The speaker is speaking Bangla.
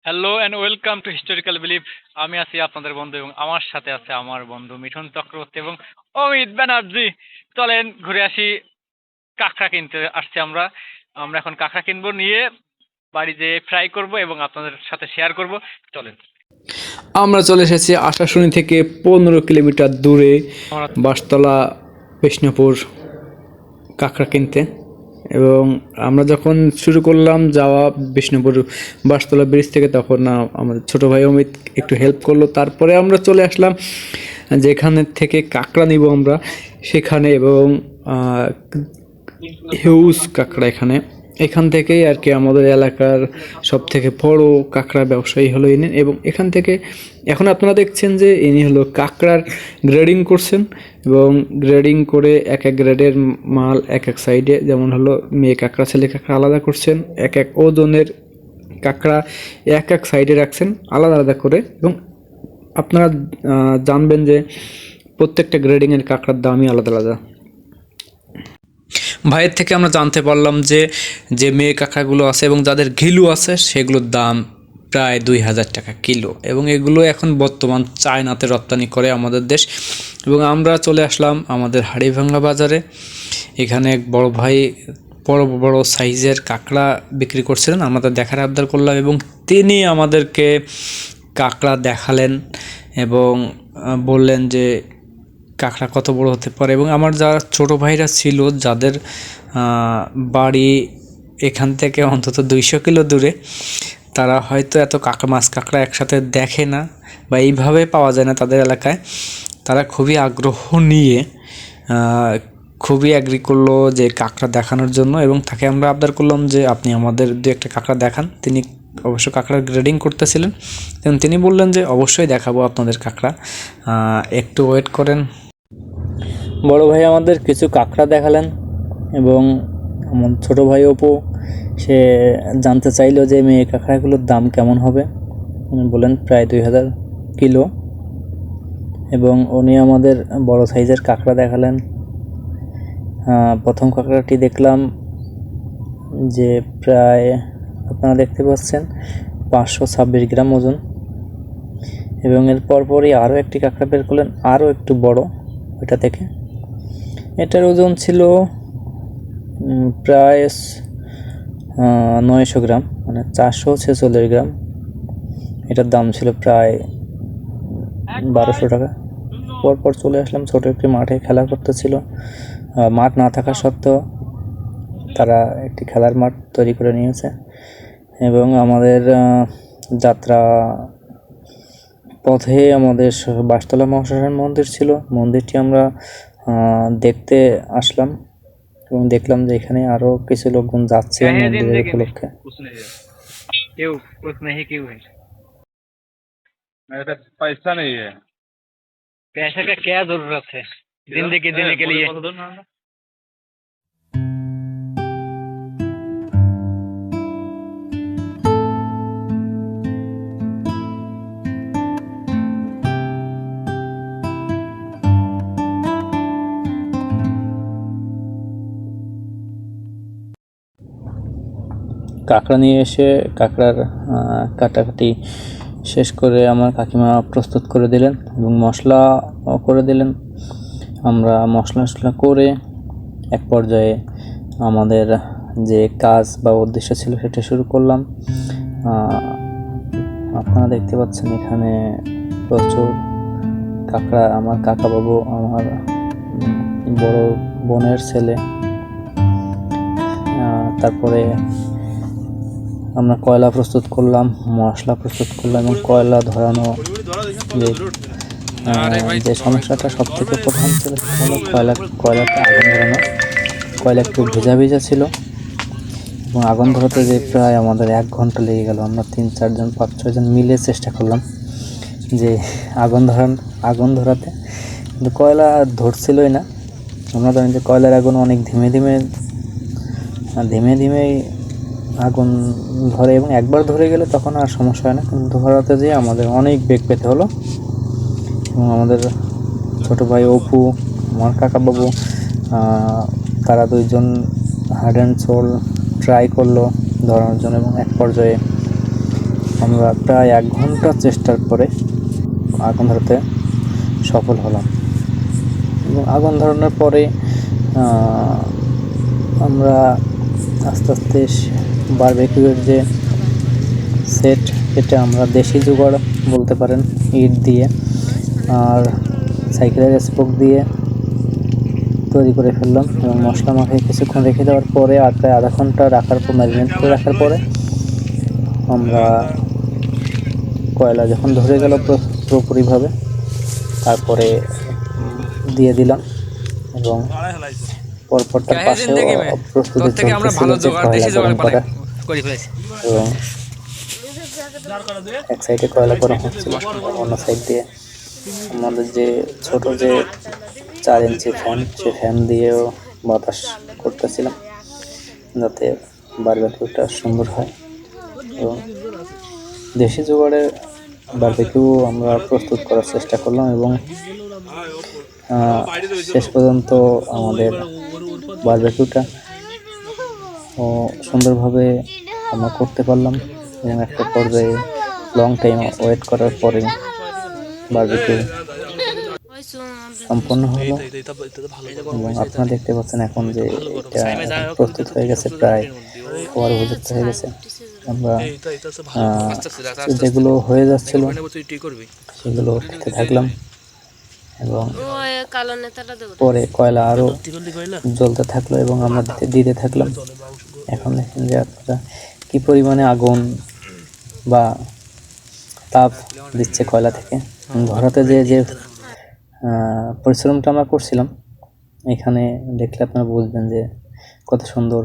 Hello and welcome to historical believe. আমি আছি আপনাদের বন্ধু এবং আমার সাথে আছে আমার বন্ধু মিঠুন চক্রবর্তী এবং অমিত ব্যানার্জি। চলেন ঘুরে আসি। কাঁকড়া কিনতে আসছি আমরা। আমরা এখন কাঁকড়া কিনবো, নিয়ে বাড়িতে ফ্রাই করব এবং আপনাদের সাথে শেয়ার করব। চলেন। আমরা চলে এসেছি আশাশুনি থেকে 15 কিলোমিটার দূরে আমরা বাঁশতলা বিষ্ণুপুর কাঁকড়া কিনতে। এবং আমরা যখন শুরু করলাম যাওয়া বিষ্ণুপুর বাঁশতলা ব্রিজ থেকে, তখন আমাদের ছোটো ভাই অমিত একটু হেল্প করলো। তারপরে আমরা চলে আসলাম যেখানে থেকে কাঁকড়া নিব আমরা সেখানে। এবং হিউজ কাঁকড়া এখান থেকেই আর কি আমাদের এলাকার সব থেকে বড় কাঁকড়া ব্যবসায়ী হলো ইনি। এবং এখান থেকে এখন আপনারা দেখছেন যে ইনি হলো কাঁকড়ার গ্রেডিং করছেন, এবং গ্রেডিং করে এক এক গ্রেডের মাল এক এক সাইডে, যেমন হলো মেয়ে কাঁকড়া ছেলে কাঁকড়া আলাদা করছেন, এক এক ওজনের কাঁকড়া এক এক সাইডে রাখছেন আলাদা আলাদা করে। এবং আপনারা জানবেন যে প্রত্যেকটা গ্রেডিংয়ের কাঁকড়ার দামই আলাদা আলাদা। ভাইয়ের থেকে আমরা জানতে পারলাম যে যে মেয়ে কাঁকড়াগুলো আছে এবং যাদের ঘিলু আছে সেগুলোর দাম প্রায় 2000 টাকা কিলো, এবং এগুলো এখন বর্তমান চায়নাতে রপ্তানি করে আমাদের দেশ। এবং আমরা চলে আসলাম আমাদের হাড়িভাঙ্গা বাজারে। এখানে এক বড় ভাই বড় বড় সাইজের কাঁকড়া বিক্রি করছিলেন, আমরা দেখার আবদার করলাম এবং তিনি আমাদেরকে কাঁকড়া দেখালেন এবং বললেন যে কাঁকড়া কত বড় হতে পারে। এবং আমার যারা ছোটো ভাইরা ছিল, যাদের বাড়ি এখান থেকে অন্তত 200 কিলো দূরে, তারা হয়তো এত মাছ কাঁকড়া একসাথে দেখে না বা এইভাবে পাওয়া যায় না তাদের এলাকায়। তারা খুবই আগ্রহ নিয়ে খুবই অ্যাগ্রি করলো যে কাঁকড়া দেখানোর জন্য, এবং তাকে আমরা আবদার করলাম যে আপনি আমাদের দু একটা কাঁকড়া দেখান। তিনি অবশ্য কাঁকড়ার গ্রেডিং করতেছিলেন এবং তিনি বললেন যে অবশ্যই দেখাবো আপনাদের কাঁকড়া, একটু ওয়েট করেন। বড় ভাই আমাদের কিছু কাঁকড়া দেখালেন এবং আমার ছোটো ভাই অপু সে জানতে চাইলো যে মেয়ে কাঁকড়াগুলোর দাম কেমন হবে। উনি বলেন প্রায় 2000 কিলো, এবং উনি আমাদের বড় সাইজের কাঁকড়া দেখালেন। প্রথম কাঁকড়াটি দেখলাম যে প্রায় আপনারা দেখতে পাচ্ছেন 526 গ্রাম ওজন, এবং এর পরপরই আরও একটি কাঁকড়া বের করলেন আরও একটু বড় ওইটা থেকে। এটার ওজন ছিল প্রায় 900 গ্রাম, মানে 446 গ্রাম। এটার দাম ছিল প্রায় 1200 টাকা। পরপর চলে আসলাম ছোটো একটি মাঠে, খেলা করতেছিল। মাঠ না থাকা সত্ত্বেও তারা একটি খেলার মাঠ তৈরি করে নিয়েছে। এবং আমাদের যাত্রা পথে আমাদের বাঁশতলা মহাশ্মশান মন্দির ছিল, মন্দিরটি আমরা দেখতে আসলাম এবং দেখলাম যে এখানে আরো কিছু লোকজন যাচ্ছে মন্দিরের উপলক্ষে। पैसा नहीं है, पैसा का क्या जरूरत है जिंदगी जीने के लिए। কাঁকড়া নিয়ে এসে কাঁকড়ার কাটাকাটি শেষ করে আমার কাকিমা প্রস্তুত করে দিলেন এবং মশলা করে দিলেন। আমরা মশলা করে এক পর্যায়ে আমাদের যে কাজ বা উদ্দেশ্য ছিল সেটা শুরু করলাম। আপনারা দেখতে পাচ্ছেন এখানে প্রচুর কাঁকড়া। আমার কাকাবাবু, আমার বড় বোনের ছেলে। তারপরে আমরা কয়লা প্রস্তুত করলাম, মশলা প্রস্তুত করলাম এবং কয়লা ধরানো। যে সমস্যাটা সব থেকে প্রধান ছিল সেটা হলো কয়লাতে আগুন ধরানো। কয়লা একটু ভেজা ভেজা ছিল এবং আগুন ধরাতে যে প্রায় আমাদের 1 ঘন্টা লেগে গেল। আমরা 3-4 জন 5-6 জন মিলে চেষ্টা করলাম যে আগুন ধরাতে, কিন্তু কয়লা ধরছিলই না। আমরা জানি যে কয়লার আগুন অনেক ধীমে ধীমেই আগুন ধরে, এবং একবার ধরে গেলে তখন আর সমস্যা হয় না, কিন্তু ধরাতে যেয়ে আমাদের অনেক বেগ পেতে হলো। এবং আমাদের ছোটো ভাই অপু, আমার কাকাবাবু, তারা 2 জন হার্ড অ্যান্ড সোল ট্রাই করলো ধরানোর জন্য, এবং এক পর্যায়ে আমরা প্রায় 1 ঘন্টা চেষ্টার পরে আগুন ধরাতে সফল হলাম। এবং আগুন ধরানোর পরে আমরা আস্তে আস্তে বারবিকিউয়ের যে সেট, এটা আমরা দেশি জোগাড় বলতে পারেন, ইট দিয়ে আর সাইকেলের স্পোক দিয়ে তৈরি করে ফেললাম। এবং মশলা মাখিয়ে কিছুক্ষণ রেখে দেওয়ার পরে আর প্রায় আধা ঘন্টা রাখার পর, ম্যারিনেট করে রাখার পরে আমরা কয়লা যখন ধরে গেল পুরোপুরিভাবে, তারপরে দিয়ে দিলাম। এবং পরপরটার পাশেও প্রস্তুতি চলতেছিল যে কয়লা গরম করা, এবং এক সাইডে কয়লা গরম হচ্ছিল, অন্য সাইড দিয়ে আমাদের যে ছোট যে 4 ইঞ্চি ফ্যান, সে ফ্যান দিয়েও বাতাস করতেছিলাম যাতে বারবিকিউটা সুন্দর হয়। এবং দেশি জোগাড়ের বারবিকিউ আমরা প্রস্তুত করার চেষ্টা করলাম এবং শেষ পর্যন্ত আমাদের বারবিকিউটা সুন্দরভাবে আমরা করতে পারলাম। এবং একটা পর্যায়ে লং টাইম ওয়েট করার পরে বারবিকিউ সম্পন্ন হলো। এবং আপনারা দেখতে পাচ্ছেন এখন যে এটা প্রস্তুত হয়ে গেছে, প্রায় খাওয়ার উপযুক্ত হয়ে গেছে। আমরা যেগুলো হয়ে যাচ্ছিল সেগুলো খেতে থাকলাম এবং পরে কয়লা আরো জ্বলতে থাকলো এবং আমরা দিতে থাকলাম। এখন দেখেন যে আপনারা কি পরিমাণে আগুন বা তাপ দিচ্ছে কয়লা থেকে। ধরাতে যে পরিশ্রমটা আমরা করছিলাম, এখানে দেখলে আপনারা বুঝবেন যে কত সুন্দর